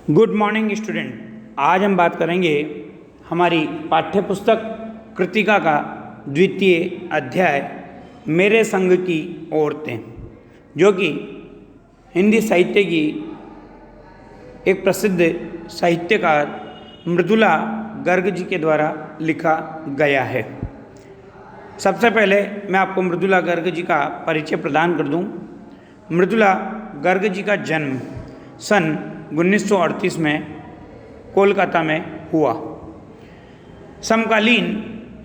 Good morning student. आज हम बात करेंगे हमारी पाठ्य पुस्तक कृतिका का द्वितीय अध्याय मेरे संग की औरतें, जो कि हिंदी साहित्य की एक प्रसिद्ध साहित्यकार मृदुला गर्ग जी के द्वारा लिखा गया है। सबसे पहले मैं आपको मृदुला गर्ग जी का परिचय प्रदान कर दूं। मृदुला गर्ग जी का जन्म सन 1938 में कोलकाता में हुआ। समकालीन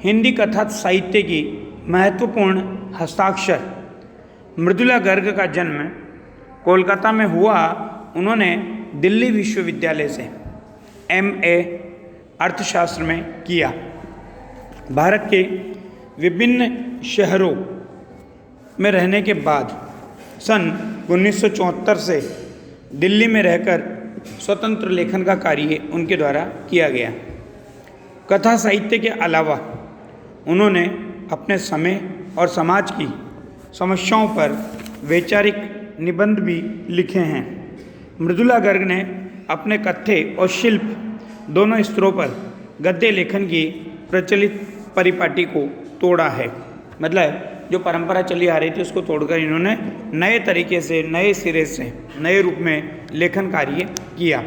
हिंदी कथा साहित्य की महत्वपूर्ण हस्ताक्षर मृदुला गर्ग का जन्म कोलकाता में हुआ। उन्होंने दिल्ली विश्वविद्यालय से MA अर्थशास्त्र में किया। भारत के विभिन्न शहरों में रहने के बाद सन 1974 से दिल्ली में रहकर स्वतंत्र लेखन का कार्य उनके द्वारा किया गया। कथा साहित्य के अलावा उन्होंने अपने समय और समाज की समस्याओं पर वैचारिक निबंध भी लिखे हैं। मृदुला गर्ग ने अपने कथ्य और शिल्प दोनों स्तरों पर गद्य लेखन की प्रचलित परिपाटी को तोड़ा है। मतलब जो परंपरा चली आ रही थी उसको तोड़कर इन्होंने नए तरीके से, नए सिरे से, नए रूप में लेखन कार्य किया।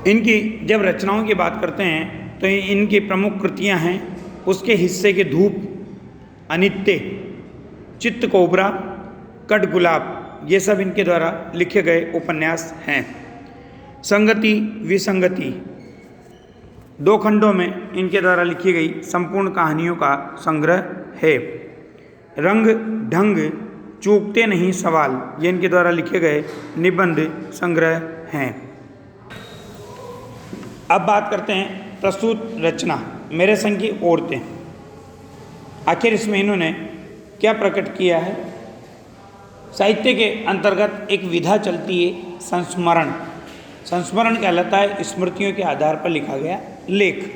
इनकी जब रचनाओं की बात करते हैं तो इनकी प्रमुख कृतियां हैं उसके हिस्से के धूप, अनित्य, चित्त कोबरा, कट गुलाब, ये सब इनके द्वारा लिखे गए उपन्यास हैं। संगति विसंगति दो खंडों में इनके द्वारा लिखी गई संपूर्ण कहानियों का संग्रह है। रंग ढंग चूकते नहीं सवाल, ये इनके द्वारा लिखे गए निबंध संग्रह हैं। अब बात करते हैं प्रस्तुत रचना मेरे संग की औरतें। आखिर इसमें इन्होंने क्या प्रकट किया है। साहित्य के अंतर्गत एक विधा चलती है संस्मरण। संस्मरण कहलाता है स्मृतियों के आधार पर लिखा गया लेख।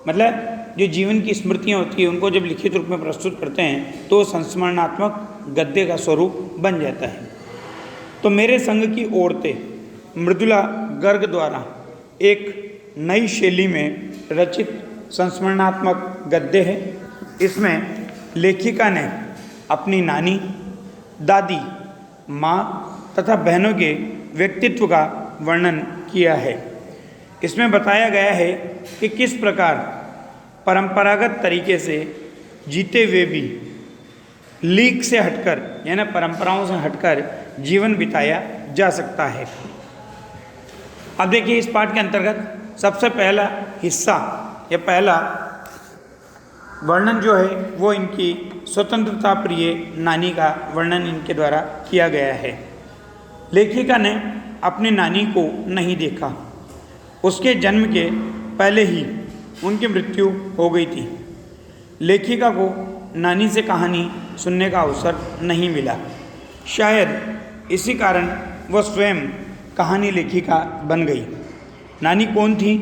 मतलब जो जीवन की स्मृतियाँ होती हैं उनको जब लिखित रूप में प्रस्तुत करते हैं तो संस्मरणात्मक गद्य का स्वरूप बन जाता है। तो मेरे संग की औरतें मृदुला गर्ग द्वारा एक नई शैली में रचित संस्मरणात्मक गद्य है। इसमें लेखिका ने अपनी नानी, दादी, माँ तथा बहनों के व्यक्तित्व का वर्णन किया है। इसमें बताया गया है कि किस प्रकार परंपरागत तरीके से जीते हुए भी लीक से हटकर, यानी परंपराओं से हटकर जीवन बिताया जा सकता है। अब देखिए इस पाठ के अंतर्गत सबसे पहला हिस्सा या पहला वर्णन जो है वो इनकी स्वतंत्रता प्रिय नानी का वर्णन इनके द्वारा किया गया है। लेखिका ने अपनी नानी को नहीं देखा। उसके जन्म के पहले ही उनकी मृत्यु हो गई थी। लेखिका को नानी से कहानी सुनने का अवसर नहीं मिला। शायद इसी कारण वह स्वयं कहानी लेखिका बन गई। नानी कौन थी?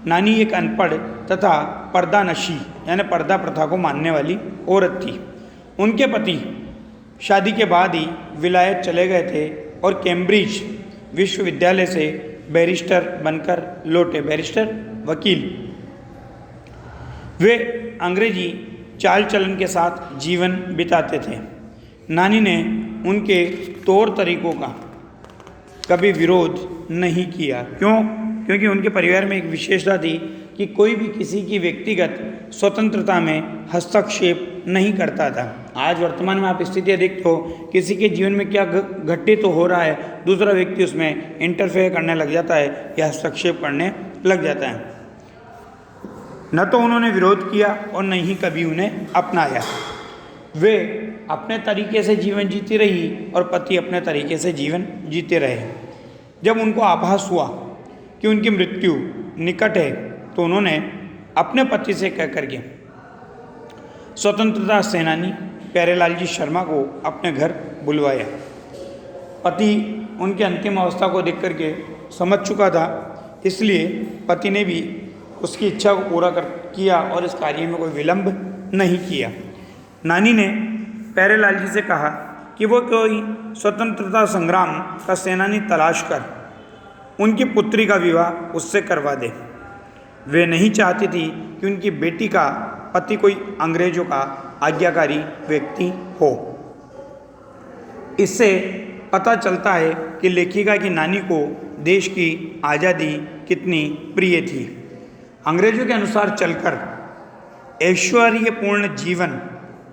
नानी एक अनपढ़ तथा पर्दानशी यानी पर्दा प्रथा को मानने वाली औरत थी। उनके पति शादी के बाद ही विलायत चले गए थे और कैम्ब्रिज विश्वविद्यालय से बैरिस्टर बनकर लौटे। बैरिस्टर वकील। वे अंग्रेजी चाल चलन के साथ जीवन बिताते थे। नानी ने उनके तौर तरीकों का कभी विरोध नहीं किया। क्यों? क्योंकि उनके परिवार में एक विशेषता थी कि कोई भी किसी की व्यक्तिगत स्वतंत्रता में हस्तक्षेप नहीं करता था। आज वर्तमान में आप स्थितियाँ देखते हो, किसी के जीवन में क्या घटित तो हो रहा है, दूसरा व्यक्ति उसमें इंटरफेयर करने लग जाता है या हस्तक्षेप करने लग जाता है। न तो उन्होंने विरोध किया और न ही कभी उन्हें अपनाया। वे अपने तरीके से जीवन जीती रही और पति अपने तरीके से जीवन जीते रहे। जब उनको आभास हुआ कि उनकी मृत्यु निकट है तो उन्होंने अपने पति से कह करके स्वतंत्रता सेनानी प्यारेलाल जी शर्मा को अपने घर बुलवाया। पति उनके अंतिम अवस्था को देख करके समझ चुका था, इसलिए पति ने भी उसकी इच्छा को पूरा किया और इस कार्य में कोई विलंब नहीं किया। नानी ने प्यारेलाल जी से कहा कि वो कोई स्वतंत्रता संग्राम का सेनानी तलाश कर उनकी पुत्री का विवाह उससे करवा दे। वे नहीं चाहती थी कि उनकी बेटी का पति कोई अंग्रेजों का आज्ञाकारी व्यक्ति हो। इससे पता चलता है कि लेखिका की नानी को देश की आज़ादी कितनी प्रिय थी। अंग्रेजों के अनुसार चलकर ऐश्वर्यपूर्ण जीवन,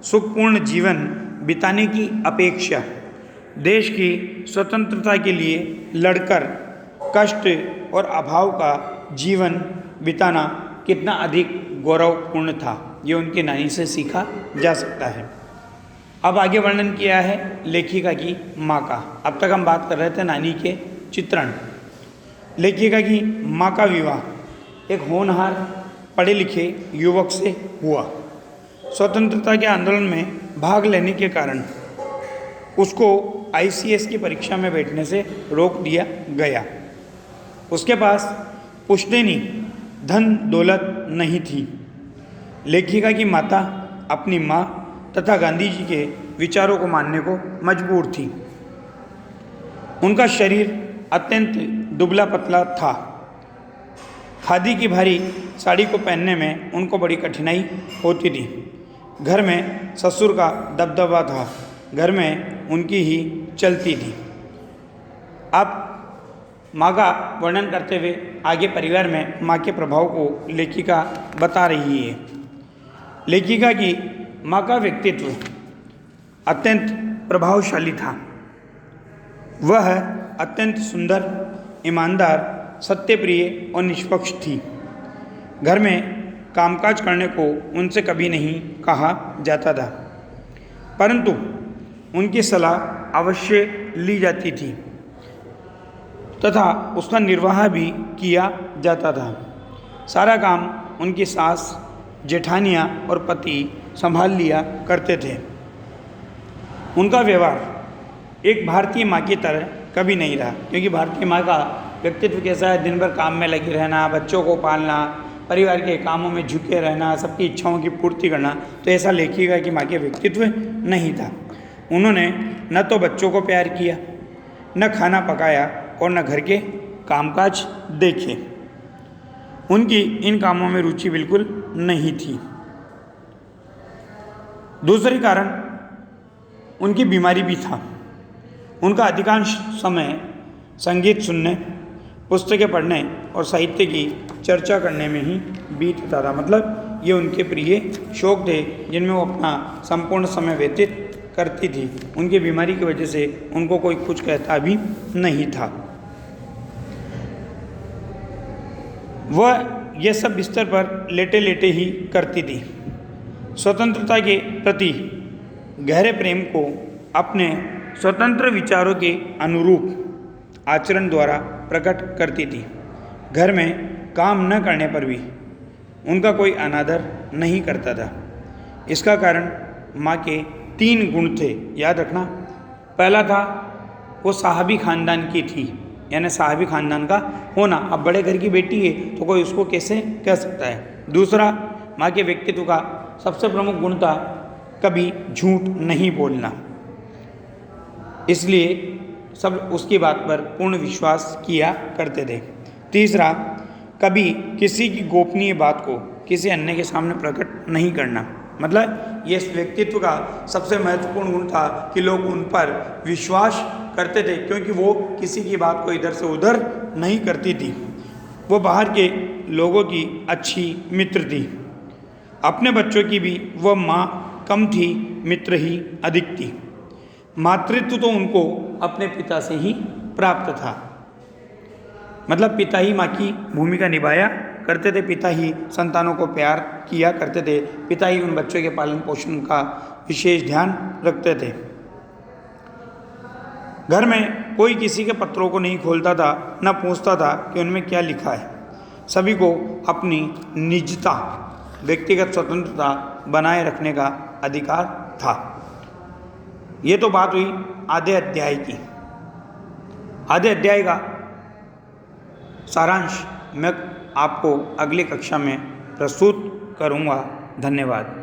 सुखपूर्ण जीवन बिताने की अपेक्षा देश की स्वतंत्रता के लिए लड़कर कष्ट और अभाव का जीवन बिताना कितना अधिक गौरवपूर्ण था, ये उनकी नानी से सीखा जा सकता है। अब आगे वर्णन किया है लेखिका की माँ का। अब तक हम बात कर रहे थे नानी के चित्रण। लेखिका की माँ का विवाह एक होनहार पढ़े लिखे युवक से हुआ। स्वतंत्रता के आंदोलन में भाग लेने के कारण उसको ICS की परीक्षा में बैठने से रोक दिया गया। उसके पास पुश्तैनी धन दौलत नहीं थी। लेखिका की माता अपनी माँ तथा गांधी जी के विचारों को मानने को मजबूर थी। उनका शरीर अत्यंत दुबला पतला था। खादी की भारी साड़ी को पहनने में उनको बड़ी कठिनाई होती थी। घर में ससुर का दबदबा था, घर में उनकी ही चलती थी। अब माँ का वर्णन करते हुए आगे परिवार में माँ के प्रभाव को लेखिका बता रही है। लेखिका की माँ का व्यक्तित्व अत्यंत प्रभावशाली था। वह अत्यंत सुंदर, ईमानदार, सत्यप्रिय और निष्पक्ष थी। घर में कामकाज करने को उनसे कभी नहीं कहा जाता था, परंतु उनकी सलाह अवश्य ली जाती थी तथा उसका निर्वाह भी किया जाता था। सारा काम उनकी सास, जेठानियाँ और पति संभाल लिया करते थे। उनका व्यवहार एक भारतीय माँ की तरह कभी नहीं रहा, क्योंकि भारतीय माँ का व्यक्तित्व कैसा है, दिन भर काम में लगी रहना, बच्चों को पालना, परिवार के कामों में झुके रहना, सबकी इच्छाओं की पूर्ति करना। तो ऐसा लेखिका की माँ के व्यक्तित्व नहीं था। उन्होंने न तो बच्चों को प्यार किया, न खाना पकाया और न घर के कामकाज देखे। उनकी इन कामों में रुचि बिल्कुल नहीं थी। दूसरी कारण उनकी बीमारी भी था। उनका अधिकांश समय संगीत सुनने, पुस्तकें पढ़ने और साहित्य की चर्चा करने में ही बीतता था। मतलब ये उनके प्रिय शौक थे जिनमें वो अपना संपूर्ण समय व्यतीत करती थी। उनकी बीमारी की वजह से उनको कोई कुछ कहता भी नहीं था। वह यह सब बिस्तर पर लेटे लेटे ही करती थी। स्वतंत्रता के प्रति गहरे प्रेम को अपने स्वतंत्र विचारों के अनुरूप आचरण द्वारा प्रकट करती थी। घर में काम न करने पर भी उनका कोई अनादर नहीं करता था। इसका कारण माँ के 3 गुण थे, याद रखना। पहला था वो साहबी खानदान की थी, यानी साहबी खानदान का होना। अब बड़े घर की बेटी है तो कोई उसको कैसे कह सकता है। दूसरा, माँ के व्यक्तित्व का सबसे प्रमुख गुण था कभी झूठ नहीं बोलना, इसलिए सब उसकी बात पर पूर्ण विश्वास किया करते थे। तीसरा, कभी किसी की गोपनीय बात को किसी अन्य के सामने प्रकट नहीं करना। मतलब ये व्यक्तित्व का सबसे महत्वपूर्ण गुण था कि लोग उन पर विश्वास करते थे, क्योंकि वो किसी की बात को इधर से उधर नहीं करती थी। वो बाहर के लोगों की अच्छी मित्र थी। अपने बच्चों की भी वह माँ कम थी, मित्र ही अधिक थी। मातृत्व तो उनको अपने पिता से ही प्राप्त था। मतलब पिता ही माँ की भूमिका निभाया करते थे, पिता ही संतानों को प्यार किया करते थे, पिता ही उन बच्चों के पालन पोषण का विशेष ध्यान रखते थे। घर में कोई किसी के पत्रों को नहीं खोलता था, न पूछता था कि उनमें क्या लिखा है। सभी को अपनी निजता, व्यक्तिगत स्वतंत्रता बनाए रखने का अधिकार था। ये तो बात हुई आधे अध्याय की। आधे अध्याय का सारांश मैं आपको अगली कक्षा में प्रस्तुत करूँगा। धन्यवाद।